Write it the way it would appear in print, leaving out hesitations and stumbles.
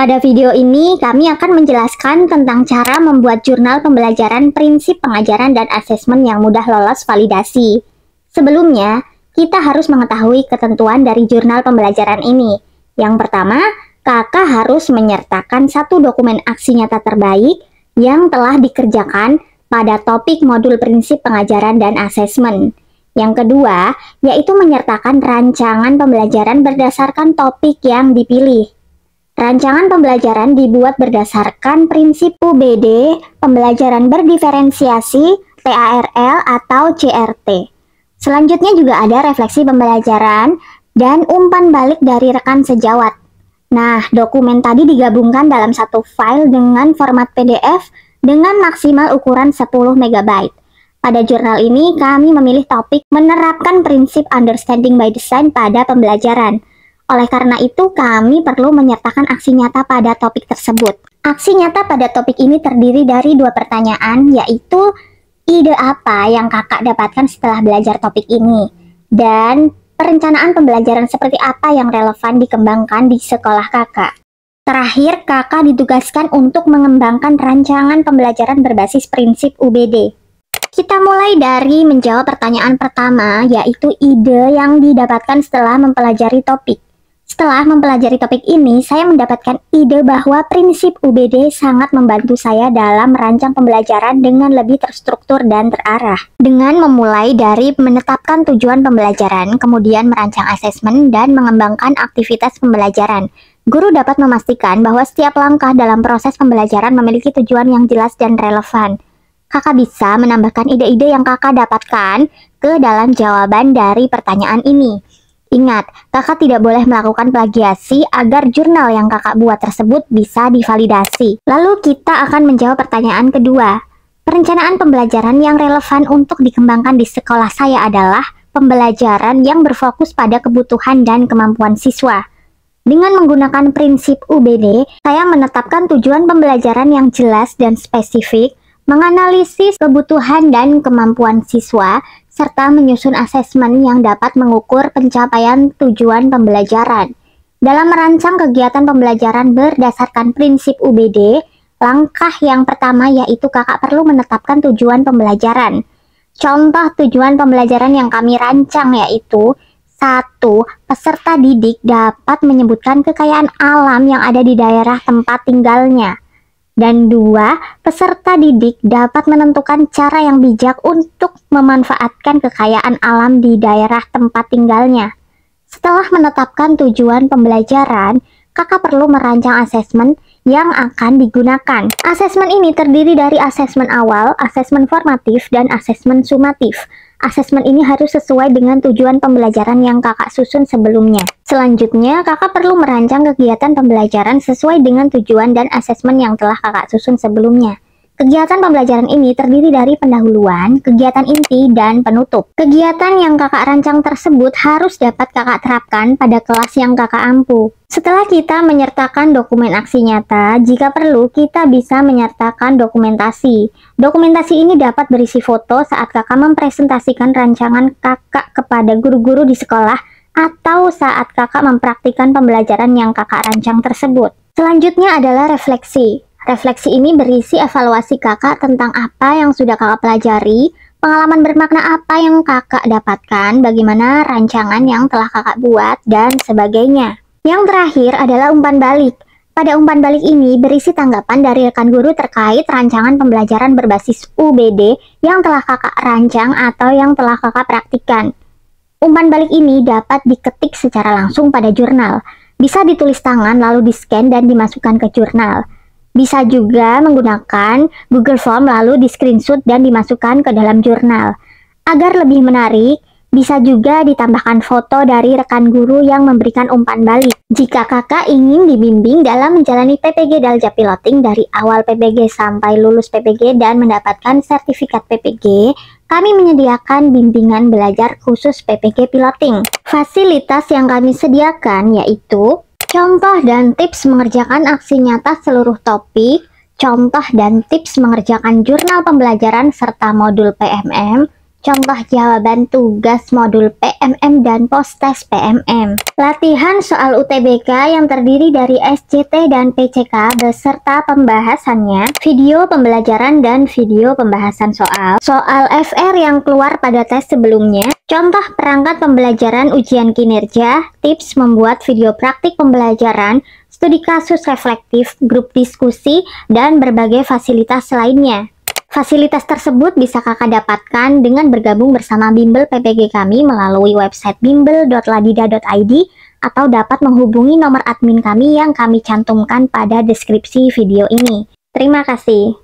Pada video ini, kami akan menjelaskan tentang cara membuat jurnal pembelajaran prinsip pengajaran dan asesmen yang mudah lolos validasi. Sebelumnya, kita harus mengetahui ketentuan dari jurnal pembelajaran ini. Yang pertama, kakak harus menyertakan satu dokumen aksi nyata terbaik yang telah dikerjakan pada topik modul prinsip pengajaran dan asesmen. Yang kedua, yaitu menyertakan rancangan pembelajaran berdasarkan topik yang dipilih. Rancangan pembelajaran dibuat berdasarkan prinsip UBD, pembelajaran berdiferensiasi, TARL atau CRT. Selanjutnya juga ada refleksi pembelajaran dan umpan balik dari rekan sejawat. Nah, dokumen tadi digabungkan dalam satu file dengan format PDF dengan maksimal ukuran 10 MB. Pada jurnal ini, kami memilih topik menerapkan prinsip understanding by design pada pembelajaran. Oleh karena itu, kami perlu menyertakan aksi nyata pada topik tersebut. Aksi nyata pada topik ini terdiri dari dua pertanyaan, yaitu ide apa yang kakak dapatkan setelah belajar topik ini, dan perencanaan pembelajaran seperti apa yang relevan dikembangkan di sekolah kakak. Terakhir, kakak ditugaskan untuk mengembangkan rancangan pembelajaran berbasis prinsip UBD. Kita mulai dari menjawab pertanyaan pertama, yaitu ide yang didapatkan setelah mempelajari topik. Setelah mempelajari topik ini, saya mendapatkan ide bahwa prinsip UBD sangat membantu saya dalam merancang pembelajaran dengan lebih terstruktur dan terarah. Dengan memulai dari menetapkan tujuan pembelajaran, kemudian merancang asesmen dan mengembangkan aktivitas pembelajaran, guru dapat memastikan bahwa setiap langkah dalam proses pembelajaran memiliki tujuan yang jelas dan relevan. Kakak bisa menambahkan ide-ide yang kakak dapatkan ke dalam jawaban dari pertanyaan ini. Ingat, kakak tidak boleh melakukan plagiasi agar jurnal yang kakak buat tersebut bisa divalidasi. Lalu kita akan menjawab pertanyaan kedua. Perencanaan pembelajaran yang relevan untuk dikembangkan di sekolah saya adalah pembelajaran yang berfokus pada kebutuhan dan kemampuan siswa. Dengan menggunakan prinsip UBD, saya menetapkan tujuan pembelajaran yang jelas dan spesifik, menganalisis kebutuhan dan kemampuan siswa, serta menyusun asesmen yang dapat mengukur pencapaian tujuan pembelajaran. Dalam merancang kegiatan pembelajaran berdasarkan prinsip UBD, langkah yang pertama yaitu kakak perlu menetapkan tujuan pembelajaran. Contoh tujuan pembelajaran yang kami rancang yaitu 1. Peserta didik dapat menyebutkan kekayaan alam yang ada di daerah tempat tinggalnya. Dan 2, peserta didik dapat menentukan cara yang bijak untuk memanfaatkan kekayaan alam di daerah tempat tinggalnya. Setelah menetapkan tujuan pembelajaran, kakak perlu merancang asesmen yang akan digunakan. Asesmen ini terdiri dari asesmen awal, asesmen formatif, dan asesmen sumatif. Asesmen ini harus sesuai dengan tujuan pembelajaran yang kakak susun sebelumnya. Selanjutnya, kakak perlu merancang kegiatan pembelajaran sesuai dengan tujuan dan asesmen yang telah kakak susun sebelumnya. Kegiatan pembelajaran ini terdiri dari pendahuluan, kegiatan inti, dan penutup. Kegiatan yang kakak rancang tersebut harus dapat kakak terapkan pada kelas yang kakak ampu. Setelah kita menyertakan dokumen aksi nyata, jika perlu kita bisa menyertakan dokumentasi. Dokumentasi ini dapat berisi foto saat kakak mempresentasikan rancangan kakak kepada guru-guru di sekolah atau saat kakak mempraktikkan pembelajaran yang kakak rancang tersebut. Selanjutnya adalah refleksi. Refleksi ini berisi evaluasi kakak tentang apa yang sudah kakak pelajari, pengalaman bermakna apa yang kakak dapatkan, bagaimana rancangan yang telah kakak buat, dan sebagainya. Yang terakhir adalah umpan balik. Pada umpan balik ini berisi tanggapan dari rekan guru terkait rancangan pembelajaran berbasis UBD yang telah kakak rancang atau yang telah kakak praktikkan. Umpan balik ini dapat diketik secara langsung pada jurnal. Bisa ditulis tangan lalu di-scan dan dimasukkan ke jurnal. Bisa juga menggunakan Google Form lalu di-screenshot dan dimasukkan ke dalam jurnal. Agar lebih menarik, bisa juga ditambahkan foto dari rekan guru yang memberikan umpan balik. Jika kakak ingin dibimbing dalam menjalani PPG Dalja Piloting dari awal PPG sampai lulus PPG dan mendapatkan sertifikat PPG, kami menyediakan bimbingan belajar khusus PPG Piloting. Fasilitas yang kami sediakan yaitu contoh dan tips mengerjakan aksi nyata seluruh topik, contoh dan tips mengerjakan jurnal pembelajaran serta modul PMM, contoh jawaban tugas modul PMM dan post-tes PMM. Latihan soal UTBK yang terdiri dari SCT dan PCK beserta pembahasannya, video pembelajaran dan video pembahasan soal, soal FR yang keluar pada tes sebelumnya, contoh perangkat pembelajaran ujian kinerja, tips membuat video praktik pembelajaran, studi kasus reflektif, grup diskusi, dan berbagai fasilitas lainnya. Fasilitas tersebut bisa kakak dapatkan dengan bergabung bersama Bimbel PPG kami melalui website bimbel.ladida.id atau dapat menghubungi nomor admin kami yang kami cantumkan pada deskripsi video ini. Terima kasih.